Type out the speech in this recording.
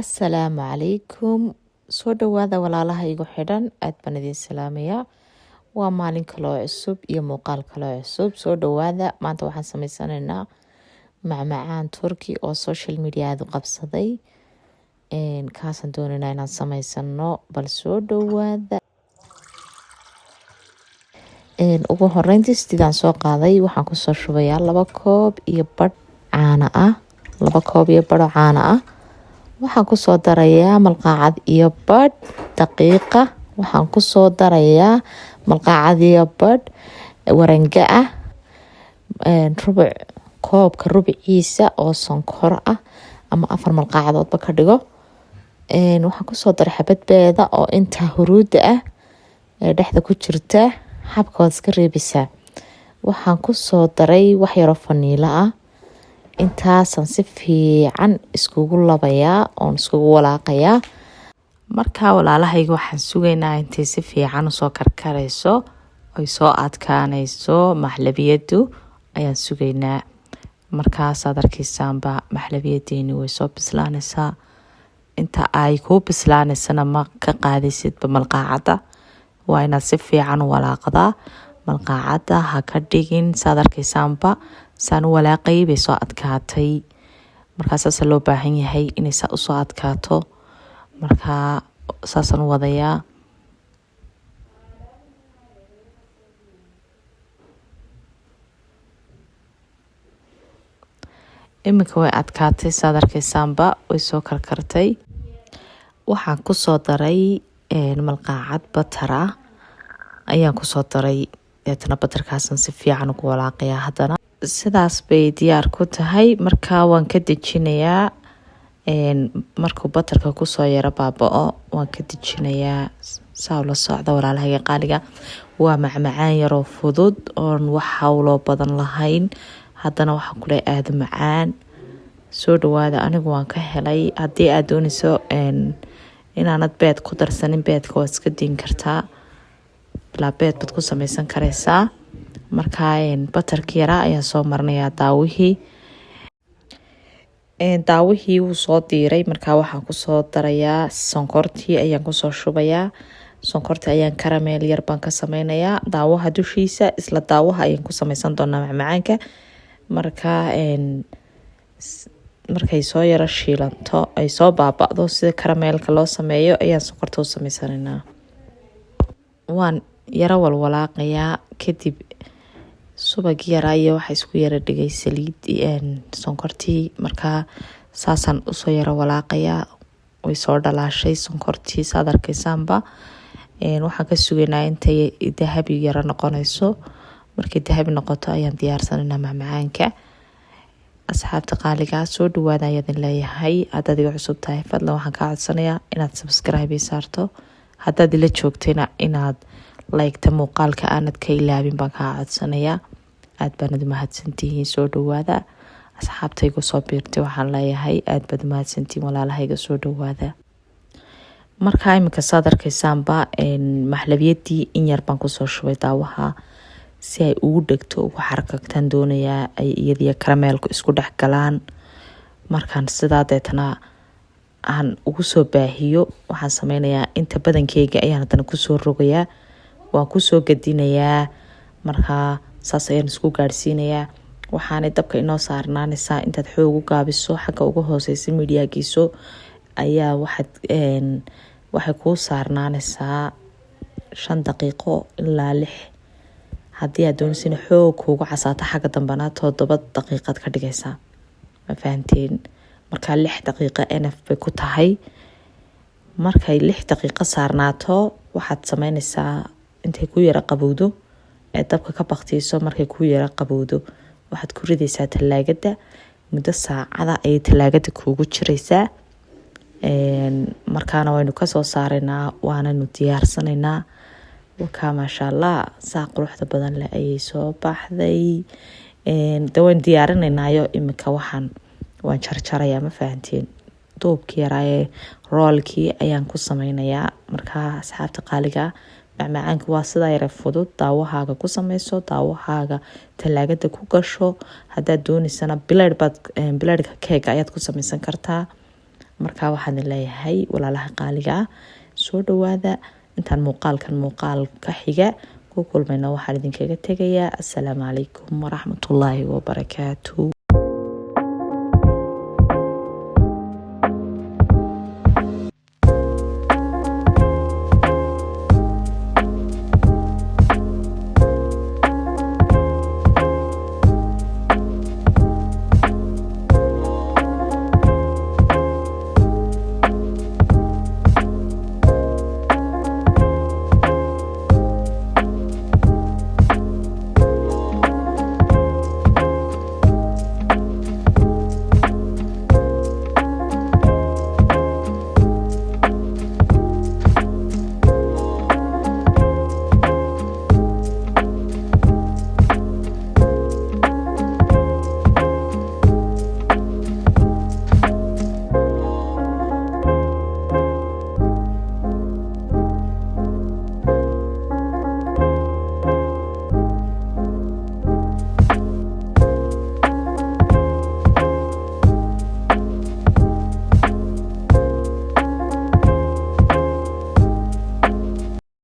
Assalaamu calaykum. Soo dhawaada walaalaha igu xidhan, aad baan idin salaamayaa. Waa maalin kaloo cusub iyo muuqaal kaloo cusub. Soo dhawaada. Maanta waxaan samaysanaynaa macmacaan Turki oo social media aad u qabsaday. Kaasaan doonaynaa inaan samaysano, bal soo dhawaada. Ugu horreyntii sidaan soo qaaday waxaan ku soo shubayaa 2 koob iyo badh caano ah. 2 koob iyo badh oo caano ah. Waxaan ku soo darayaa malqacad iyo badh daqiiqa. Waxaan ku soo darayaa malqacad iyo badh warange ah. Koobka rubiciisa oo sonkor ah ama 4 malqacadoodba ka dhigo. Waxaan ku soo daray xabad beeda oo inta huruuda ah ee dhexda ku jirta xabka waad iska reebisaa. Waxaan ku soo daray wax yar oo faniila ah. Intaasaan si fiican iskugu labayaa oon iskugu walaaqayaa. Markaa walaalahayga waxaan sugaynaa intay si fiican usoo karkarayso oy soo adkaanayso maxlabiyadu ayaan sugaynaa. Markaasaad arkaysaanba maxlabiyadeeni way soo bislaanaysaa. Inta ay kuu bislaanaysana ma ka qaadaysidba malqacada. Waa inaad si fiican u walaaqdaa. Malqacada ha ka dhigin saad arkaysaanba saan u walaaqay bay soo adkaatay. Markaasaasa loo baahan yahay inay saa usoo adkaato. Markaa saasaan u wadayaa. Iminka way adkaatay saad arkaysaanba way soo karkartay. Waxaan ku soo daray malqacad batar ah ayaan ku soo daray. Deetana batarkaasan si fiican ugu walaaqayaa haddana. Sidaas bay diyaar ku tahay. Markaa waan ka dejinayaa. Markuu batarka ku soo yara baaba'o waan ka dejinayaa. Saa ula socda walaalahayga qaaliga. Waa macmacaan yaroo fudud oon wax hawlo badan lahayn. Haddana waxaan ku leeyahay aad macaan. Soo dhawaada. Anigu waan ka helay. Haddii aad doonayso inaanad beed ku darsanin beedka waad iska din kartaa. Bilaa beed baad ku samaysan karaysaa. Markaa batarkii yaraa ayaan soo marnayaa daawihii. Daawihii wuu soo diiray. Markaa waxaan ku soo darayaa sonkortii ayaan ku soo shubayaa. Sonkorta ayaan karameel yar baan ka samaynayaa. Daawaha dushiisa isla daawaha ayaan ku samaysan doonaa macmacaanka. Markay soo yara shiilanto ay soo baaba'do sida karameelka loo sameeyo ayaan sonkorta u samaysanaynaa. Waan yara walwalaaqayaa. Kadib subag yara iyo waxa isku yara dhigay saliid sonkortii. Markaa saasaan usoo yara walaaqayaa. Way soo dhalaashay sonkortii saad arkaysaanba. Waxaan ka sugaynaa intay dahabi yara noqonayso. Markay dahabi noqoto ayaan diyaarsanaynaa macmacaanka. Asxaabta qaaliga soo dhawaada ayaan leeyahay. Haddaad iga cusub tahay fadlan waxaan kaa codsanayaa inaad subscribe saarto. Haddaad ila joogtayna inaad like-ta muuqaalka aanad ka ilaabin baan kaa codsanayaa. Aad baanad mahadsantihiin. Soo dhawaada. Asxaabtaygu soo biirtay waxaan leeyahay aad baad mahadsantihiin walaalahayga soo dhawaada. Markaa iminka saad arkaysaanba maxlabiyadii in yar baan ku soo shubay daawaha si ay ugu dhegto ugu xarkagtaan doonayaa ay iyadiyo karameelku isku dhex galaan. Markaan sidaa deetana aan ugu soo baahiyo waxaan samaynayaa inta badankeyga ayaan haddana ku soo rogayaa. Waan ku soo gadinayaa. Markaa saas ayaan isku gaadhsiinayaa. Waxaanay dabka inoo saarnaanaysaa intaad xoog u gaabiso xagga ugu hooseysa midiyaagiiso ayaa waxay kuu saarnaanaysaa 5 daqiiqo ilaa 6. Haddii aad doonaysina xoog kuugu casaato xagga dambana 7 daqiiqaad ka dhigaysaa. Ma fahanteen? Markaa 6 daqiiqo NF bay ku tahay. Markay 6 daqiiqo saarnaato waxaad samaynaysaa intay ku yara qabowdo ee dabka ka baqtiiso. Markay ku yara qabowdo waxaad ku ridaysaa talaagada. Muddo saacada ayay talaagada kuugu jiraysaa. Markaana waynu ka soo saaraynaa waananu diyaarsanaynaa. Wakaa maasha Allah saa quruxda badan leh ayay soo baxday. Dawaan diyaarinaynaayo iminka waan jarjarayaa ma fahanteen. Duubkii yaraaye roolkii ayaan ku samaynayaa. Markaa asxaabta qaaliga macmacaanka waa sida yara fudud. Daawahaaga ku samayso. Daawahaaga talaagada ku gasho. Haddaad doonaysana bilaadhka keega ayaad ku samaysan kartaa. markaa waxaan leeyahay walaalaha qaaliga soo dhawaada intaan muuqaal ka xiga ku kulmayna waxaan idinkaga tegayaa assalaamu calaykum waraxmatullaahi wabarakaatuh.